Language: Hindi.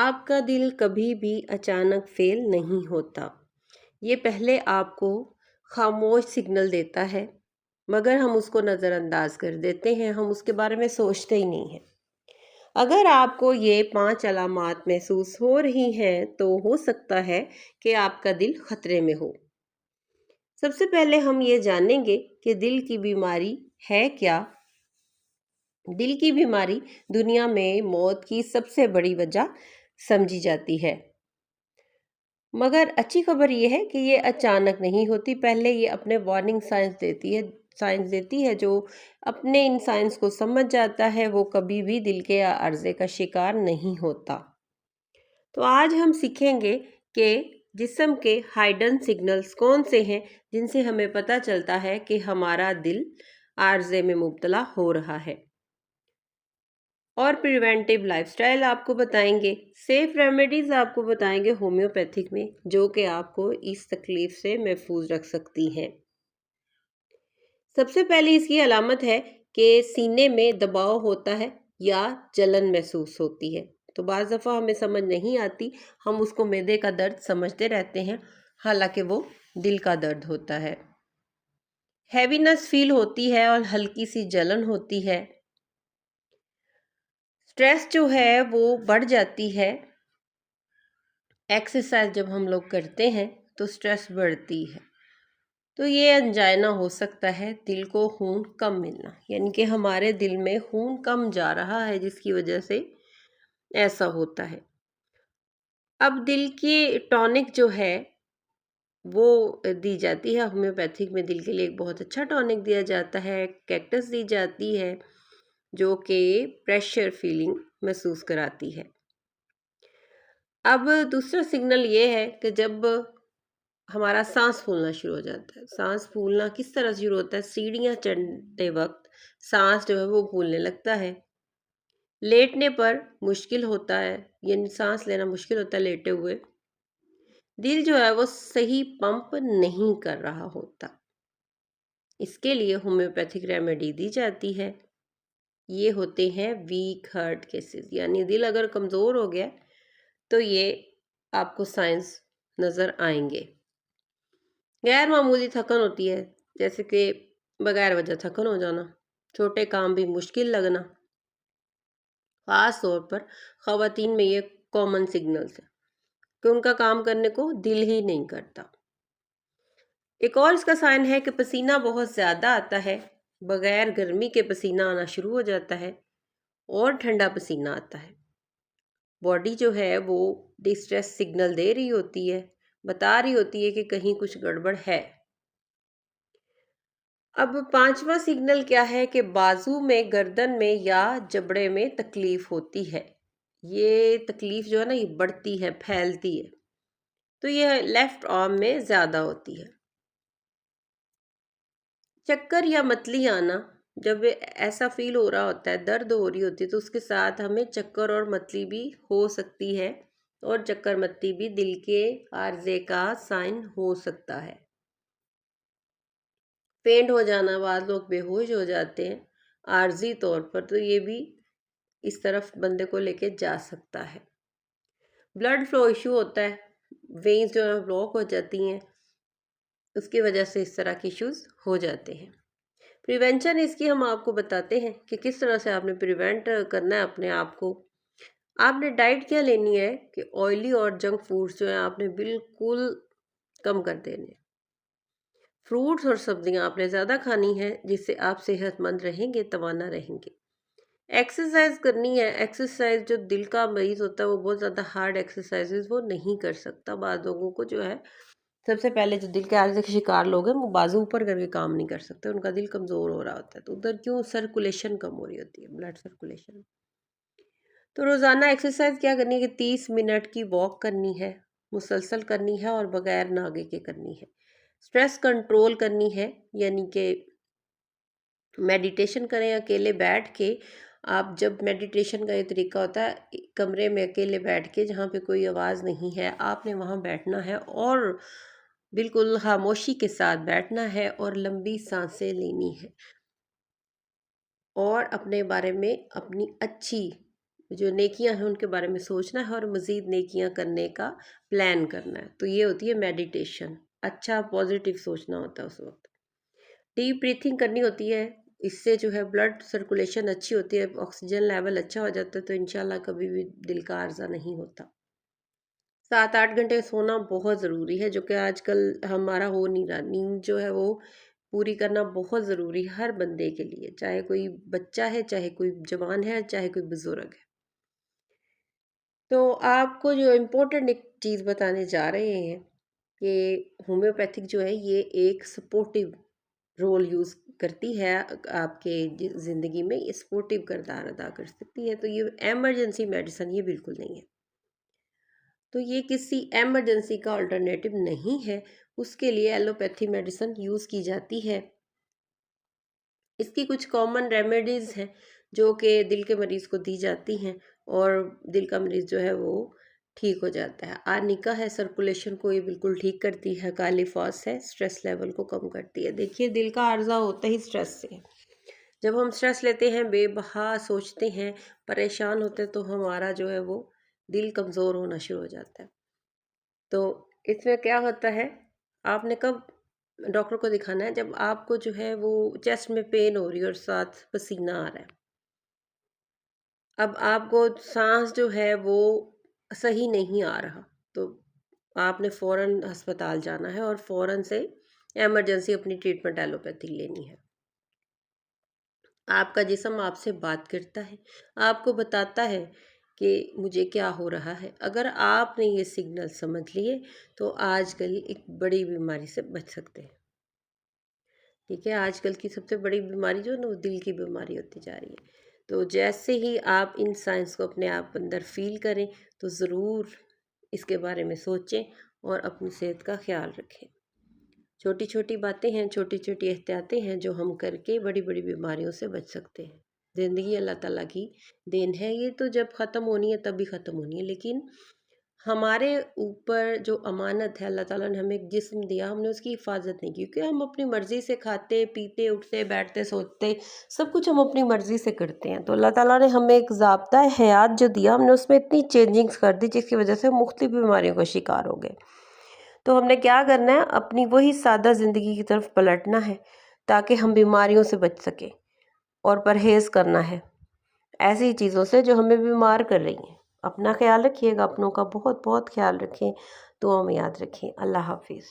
आपका दिल कभी भी अचानक फेल नहीं होता। ये पहले आपको खामोश सिग्नल देता है, मगर हम उसको नज़रअंदाज कर देते हैं, हम उसके बारे में सोचते ही नहीं हैं। अगर आपको ये 5 अलामात महसूस हो रही हैं, तो हो सकता है कि आपका दिल खतरे में हो। सबसे पहले हम ये जानेंगे कि दिल की बीमारी है क्या। दिल की बीमारी दुनिया में मौत की सबसे बड़ी वजह समझी जाती है। मगर अच्छी खबर ये है कि ये अचानक नहीं होती, पहले ये अपने वार्निंग साइंस देती है। जो अपने इन साइंस को समझ जाता है वो कभी भी दिल के अर्जे का शिकार नहीं होता। तो आज हम सीखेंगे कि जिस्म के हाइडन सिग्नल्स कौन से हैं जिनसे हमें पता चलता है कि हमारा दिल आर्जे में मुब्तला हो रहा है। और प्रिवेंटिव लाइफस्टाइल आपको बताएंगे, सेफ रेमेडीज आपको बताएंगे होम्योपैथिक में, जो कि आपको इस तकलीफ से महफूज रख सकती हैं। सबसे पहले इसकी अलामत है कि सीने में दबाव होता है या जलन महसूस होती है। तो बाज़ दफ़ा हमें समझ नहीं आती, हम उसको मैदे का दर्द समझते रहते हैं, हालांकि वो दिल का दर्द होता है। हैवीनेस फील होती है और हल्की सी जलन होती है। स्ट्रेस जो है वो बढ़ जाती है। एक्सरसाइज जब हम लोग करते हैं तो स्ट्रेस बढ़ती है। तो ये अंजाइना हो सकता है, दिल को खून कम मिलना, यानी कि हमारे दिल में खून कम जा रहा है जिसकी वजह से ऐसा होता है। अब दिल की टॉनिक जो है वो दी जाती है होम्योपैथिक में। दिल के लिए एक बहुत अच्छा टॉनिक दिया जाता है, कैक्टस दी जाती है, जो कि प्रेशर फीलिंग महसूस कराती है। अब दूसरा सिग्नल ये है कि जब हमारा सांस फूलना शुरू हो जाता है। सांस फूलना किस तरह से शुरू होता है? सीढ़ियाँ चढ़ते वक्त सांस जो है वो फूलने लगता है। लेटने पर मुश्किल होता है, यानी सांस लेना मुश्किल होता है लेटे हुए। दिल जो है वो सही पंप नहीं कर रहा होता। इसके लिए होम्योपैथिक रेमेडी दी जाती है। ये होते हैं वीक हार्ट केसेस, यानी दिल अगर कमज़ोर हो गया तो ये आपको साइंस नज़र आएंगे। गैर मामूली थकन होती है, जैसे कि बगैर वजह थकन हो जाना, छोटे काम भी मुश्किल लगना। ख़ास तौर पर ख़वातीन में ये कॉमन सिग्नल्स हैं कि उनका काम करने को दिल ही नहीं करता। एक और इसका साइन है कि पसीना बहुत ज़्यादा आता है, बगैर गर्मी के पसीना आना शुरू हो जाता है और ठंडा पसीना आता है। बॉडी जो है वो डिस्ट्रेस सिग्नल दे रही होती है, बता रही होती है कि कहीं कुछ गड़बड़ है। अब पांचवा सिग्नल क्या है कि बाजू में, गर्दन में या जबड़े में तकलीफ होती है। ये तकलीफ जो है ना, ये बढ़ती है, फैलती है। तो ये लेफ्ट आर्म में ज़्यादा होती है। चक्कर या मतली आना, जब ऐसा फील हो रहा होता है, दर्द हो रही होती है, तो उसके साथ हमें चक्कर और मतली भी हो सकती है। और चक्कर मतली भी दिल के आर्जे का साइन हो सकता है। फेंट हो जाना, बाद लोग बेहोश हो जाते हैं आर्जी तौर पर, तो ये भी इस तरफ बंदे को लेके जा सकता है। ब्लड फ्लो इशू होता है, वेन्स जो है ब्लॉक हो जाती हैं, उसकी वजह से इस तरह के इश्यूज हो जाते हैं। प्रिवेंशन इसकी हम आपको बताते हैं कि किस तरह से आपने प्रिवेंट करना है अपने आप को। आपने डाइट क्या लेनी है कि ऑयली और जंक फूड्स जो है आपने बिल्कुल कम कर देने। फ्रूट्स और सब्जियां आपने ज़्यादा खानी है, जिससे आप सेहतमंद रहेंगे, तवाना रहेंगे। एक्सरसाइज करनी है। एक्सरसाइज, जो दिल का मरीज होता है वो बहुत ज़्यादा हार्ड एक्सरसाइजेज वो नहीं कर सकता। बाद लोगों को जो है, सबसे पहले जो दिल के आर्जे के शिकार लोग हैं वो बाजू ऊपर करके काम नहीं कर सकते, उनका दिल कमज़ोर हो रहा होता है। तो उधर क्यों? सर्कुलेशन कम हो रही होती है, ब्लड सर्कुलेशन। तो रोज़ाना एक्सरसाइज क्या करनी है कि 30 मिनट की वॉक करनी है, मुसलसल करनी है और बगैर नागे के करनी है। स्ट्रेस कंट्रोल करनी है, यानी कि मेडिटेशन करें अकेले बैठ के। आप जब मेडिटेशन का ये तरीका होता है, कमरे में अकेले बैठ के जहाँ पे कोई आवाज़ नहीं है, आपने वहाँ बैठना है और बिल्कुल खामोशी के साथ बैठना है और लंबी सांसें लेनी है और अपने बारे में अपनी अच्छी जो नेकियां हैं उनके बारे में सोचना है और मज़ीद नेकियां करने का प्लान करना है। तो ये होती है मेडिटेशन। अच्छा पॉजिटिव सोचना होता है उस वक्त। डीप ब्रीथिंग करनी होती है, इससे जो है ब्लड सर्कुलेशन अच्छी होती है, ऑक्सीजन लेवल अच्छा हो जाता है, तो इंशाल्लाह कभी भी दिल का आर्जा नहीं होता। 7-8 घंटे सोना बहुत ज़रूरी है, जो कि आजकल हमारा हो नहीं रहा। नींद जो है वो पूरी करना बहुत ज़रूरी है हर बंदे के लिए, चाहे कोई बच्चा है, चाहे कोई जवान है, चाहे कोई बुज़ुर्ग है। तो आपको जो इम्पोर्टेंट एक चीज़ बताने जा रहे हैं कि होम्योपैथिक जो है ये एक सपोर्टिव रोल यूज़ करती है आपके ज़िंदगी में, ये सपोर्टिव किरदार अदा कर सकती है। तो ये एमरजेंसी मेडिसिन ये बिल्कुल नहीं है। तो ये किसी एमरजेंसी का अल्टरनेटिव नहीं है, उसके लिए एलोपैथी मेडिसिन यूज़ की जाती है। इसकी कुछ कॉमन रेमेडीज़ हैं जो कि दिल के मरीज़ को दी जाती हैं और दिल का मरीज़ जो है वो ठीक हो जाता है। आर्निका है, सर्कुलेशन को ये बिल्कुल ठीक करती है। काली फॉस है, स्ट्रेस लेवल को कम करती है। देखिए दिल का आर्जा होता ही स्ट्रेस से है। जब हम स्ट्रेस लेते हैं, बेबहा सोचते हैं, परेशान होते हैं, तो हमारा जो है वो दिल कमज़ोर होना शुरू हो जाता है। तो इसमें क्या होता है, आपने कब डॉक्टर को दिखाना है, जब आपको जो है वो चेस्ट में पेन हो रही है और साथ पसीना आ रहा है। अब आपको सांस जो है वो सही नहीं आ रहा, तो आपने फ़ौरन अस्पताल जाना है और फ़ौरन से इमरजेंसी अपनी ट्रीटमेंट एलोपैथी लेनी है। आपका जिस्म आपसे बात करता है, आपको बताता है कि मुझे क्या हो रहा है। अगर आपने ये सिग्नल समझ लिए तो आजकल एक बड़ी बीमारी से बच सकते हैं। ठीक है, आजकल की सबसे बड़ी बीमारी जो है ना वो दिल की बीमारी होती जा रही है। तो जैसे ही आप इन साइंस को अपने आप अंदर फ़ील करें तो ज़रूर इसके बारे में सोचें और अपनी सेहत का ख़्याल रखें। छोटी-छोटी बातें हैं, छोटी-छोटी एहतियातें हैं जो हम करके बड़ी-बड़ी बीमारियों से बच सकते हैं। ज़िंदगी अल्लाह ताला की देन है, ये तो जब ख़त्म होनी है तभी ख़त्म होनी है, लेकिन हमारे ऊपर जो अमानत है, अल्लाह ताला ने हमें एक जिस्म दिया, हमने उसकी हिफाज़त नहीं की, क्योंकि हम अपनी मर्ज़ी से खाते, पीते, उठते, बैठते, सोते, सब कुछ हम अपनी मर्ज़ी से करते हैं। तो अल्लाह ताला ने हमें एक ज़ाब्ता हयात जो दिया, हमने उसमें इतनी चेंजिंग्स कर दी जिसकी वज़ह से मुख्तलिफ़ बीमारियों का शिकार हो गए। तो हमने क्या करना है, अपनी वही सादा ज़िंदगी की तरफ पलटना है ताकि हम बीमारियों से बच सकें और परहेज़ करना है ऐसी चीज़ों से जो हमें बीमार कर रही हैं। अपना ख्याल रखिएगा, अपनों का बहुत बहुत ख्याल रखें, दुआ में याद रखें। अल्लाह हाफ़िज़।